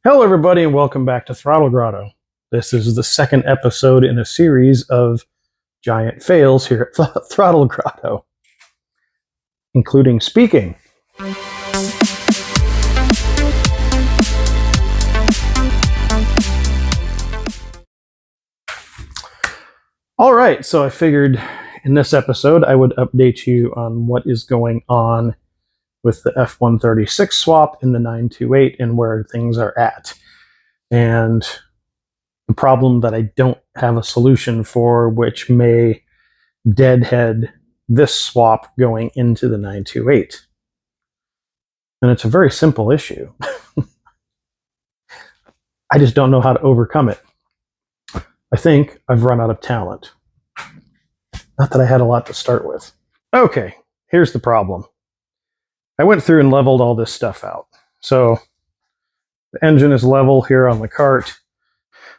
Hello, everybody, and welcome back to Throttle Grotto. This is the second episode in a series of giant fails here at Throttle Grotto, including speaking. All right, so I figured in this episode I would update you on what is going on with the F136 swap in the 928 and where things are at. And the problem that I don't have a solution for, which may deadhead this swap going into the 928. And it's a very simple issue. I just don't know how to overcome it. I think I've run out of talent. Not that I had a lot to start with. Okay, here's the problem. I went through and leveled all this stuff out. So the engine is level here on the cart.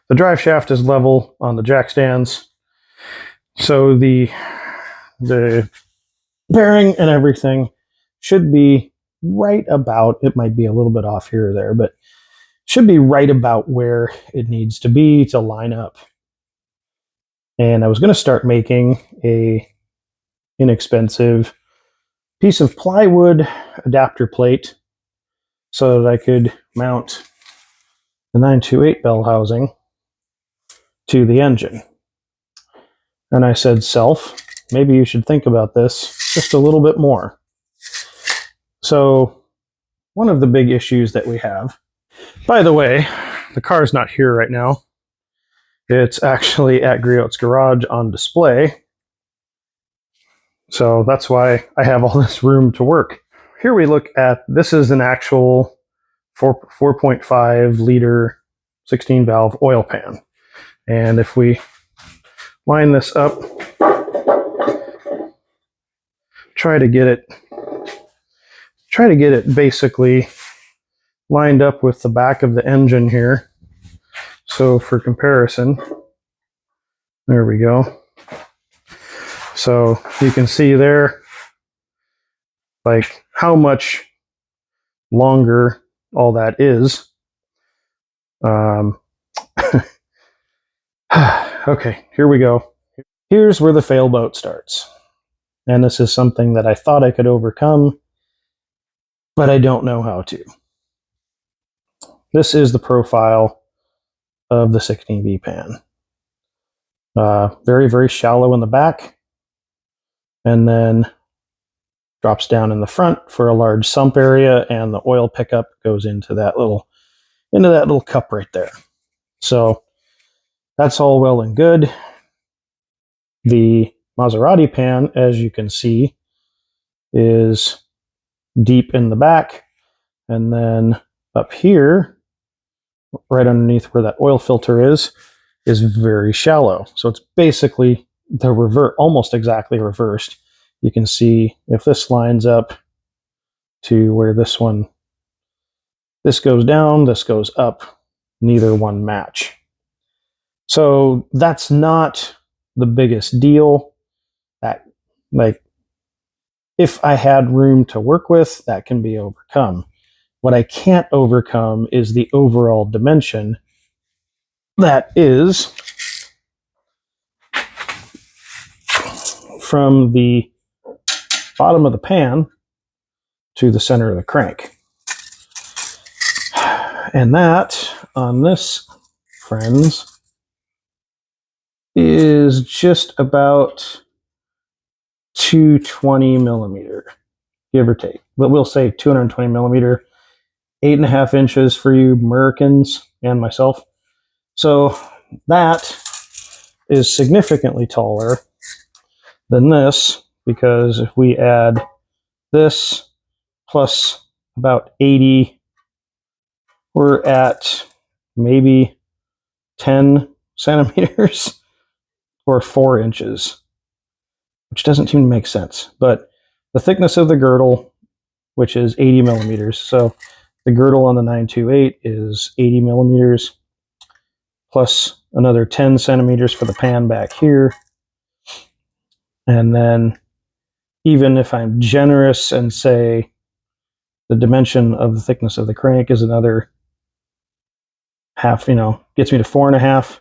The drive shaft is level on the jack stands. So the bearing and everything should be right about, it might be a little bit off here or there, but should be right about where it needs to be to line up. And I was going to start making a inexpensive piece of plywood adapter plate so that I could mount the 928 bell housing to the engine. And I said, self, maybe you should think about this just a little bit more. So one of the big issues that we have, by the way, the car's not here right now. It's actually at Griot's garage on display. So that's why I have all this room to work. Here we look at, this is an actual 4.5 liter 16 valve oil pan. And if we line this up, try to get it basically lined up with the back of the engine here. So for comparison, there we go. So you can see there, like how much longer all that is. Okay, here we go. Here's where the failboat starts. And this is something that I thought I could overcome, but I don't know how to. This is the profile of the 16V pan. Very, very shallow in the back, and then drops down in the front for a large sump area, and the oil pickup goes into that little cup right there. So that's all well and good. The Maserati pan, as you can see, is deep in the back, and then up here, right underneath where that oil filter is very shallow. So it's basically the almost exactly reversed. You can see if this lines up to where this goes down, this goes up, neither one match. So that's not the biggest deal. That, like, if I had room to work with, that can be overcome. What I can't overcome is the overall dimension that is from the bottom of the pan to the center of the crank. And that, on this, friends, is just about 220 millimeter, give or take. But we'll say 220 millimeter, 8.5 inches for you Americans and myself. So that is significantly taller than this, because if we add this plus about 80, we're at maybe 10 centimeters or 4 inches, which doesn't seem to make sense. But the thickness of the girdle, which is 80 millimeters, so the girdle on the 928 is 80 millimeters, plus another 10 centimeters for the pan back here. And then even if I'm generous and say the dimension of the thickness of the crank is another half, gets me to 4.5.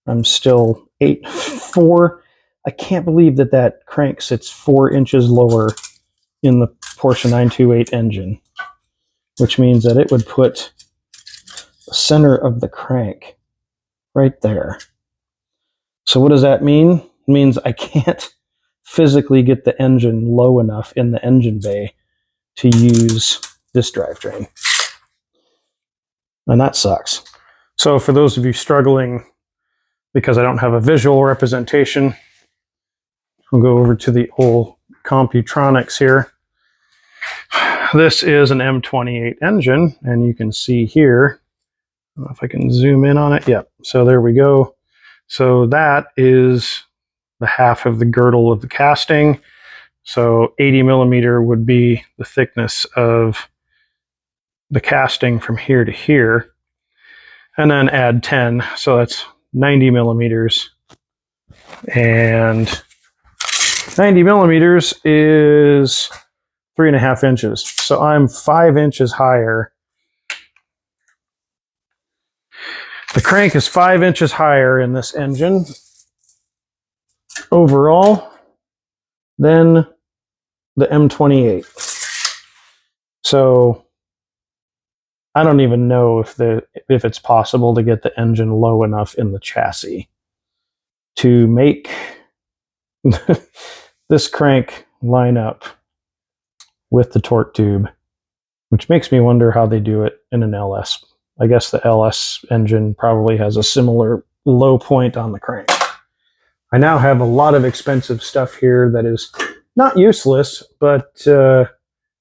I'm still 8.4. I can't believe that crank sits 4 inches lower in the Porsche 928 engine, which means that it would put the center of the crank right there. So what does that mean? It means I can't physically get the engine low enough in the engine bay to use this drivetrain. And that sucks. So for those of you struggling because I don't have a visual representation, we'll go over to the old Computronics here. This is an M28 engine, and you can see here, I don't know if I can zoom in on it. Yep. So there we go. So that is the half of the girdle of the casting. So 80 millimeter would be the thickness of the casting from here to here. And then add 10. So that's 90 millimeters. And 90 millimeters is 3.5 inches. So I'm 5 inches higher. The crank is 5 inches higher in this engine overall than the M28. So I don't even know if it's possible to get the engine low enough in the chassis to make this crank line up with the torque tube, which makes me wonder how they do it in an LS. I guess the LS engine probably has a similar low point on the crank. I now have a lot of expensive stuff here that is not useless, but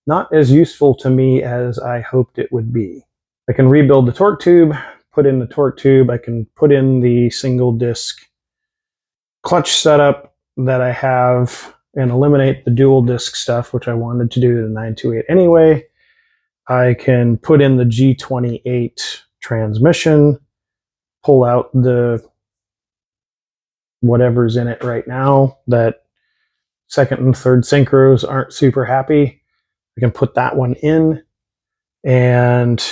not as useful to me as I hoped it would be. I can rebuild the torque tube, put in the torque tube. I can put in the single disc clutch setup that I have and eliminate the dual disc stuff, which I wanted to do to the 928 anyway. I can put in the G28 transmission, pull out the whatever's in it right now that second and third synchros aren't super happy. I can put that one in, and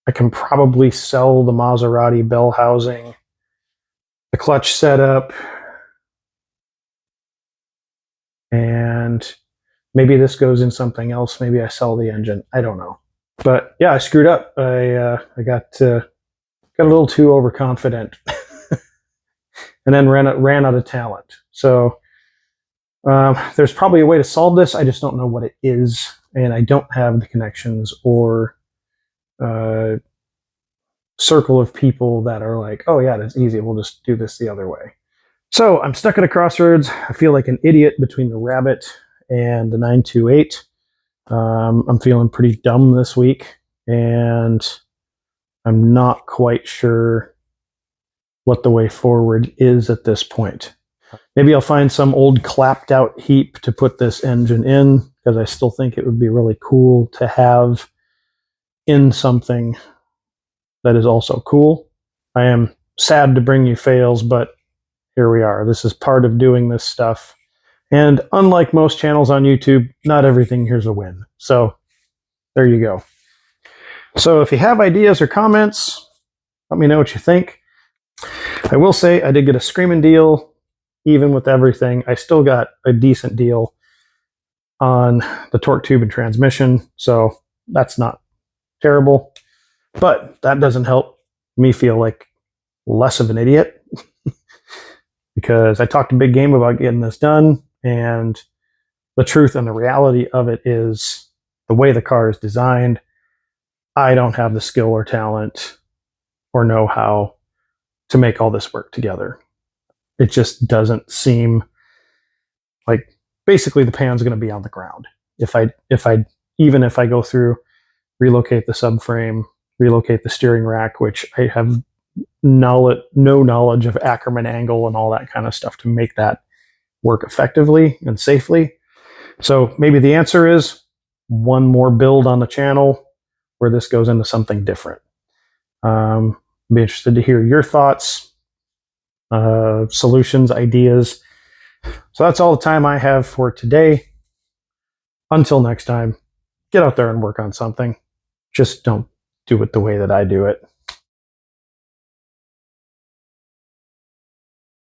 I can probably sell the Maserati bell housing, the clutch setup, and maybe this goes in something else. Maybe I sell the engine. I don't know. But yeah, I screwed up. I got a little too overconfident and then ran out of talent. So there's probably a way to solve this. I just don't know what it is. And I don't have the connections or circle of people that are like, oh yeah, that's easy. We'll just do this the other way. So I'm stuck at a crossroads. I feel like an idiot between the Rabbit and the 928. I'm feeling pretty dumb this week, and I'm not quite sure what the way forward is at this point. Maybe I'll find some old clapped out heap to put this engine in, because I still think it would be really cool to have in something that is also cool. I am sad to bring you fails, but here we are. This is part of doing this stuff. And unlike most channels on YouTube, not everything here's a win. So there you go. So if you have ideas or comments, let me know what you think. I will say I did get a screaming deal. Even with everything, I still got a decent deal on the torque tube and transmission. So that's not terrible. But that doesn't help me feel like less of an idiot. Because I talked a big game about getting this done, and the truth and the reality of it is the way the car is designed, I don't have the skill or talent or know-how to make all this work together. It just doesn't seem like basically the pan's going to be on the ground. Even if I go through, relocate the subframe, relocate the steering rack, which I have no knowledge of Ackerman angle and all that kind of stuff to make that work effectively and safely. So maybe the answer is one more build on the channel where this goes into something different. Be interested to hear your thoughts, solutions, ideas. So that's all the time I have for today. Until next time, get out there and work on something. Just don't do it the way that I do it.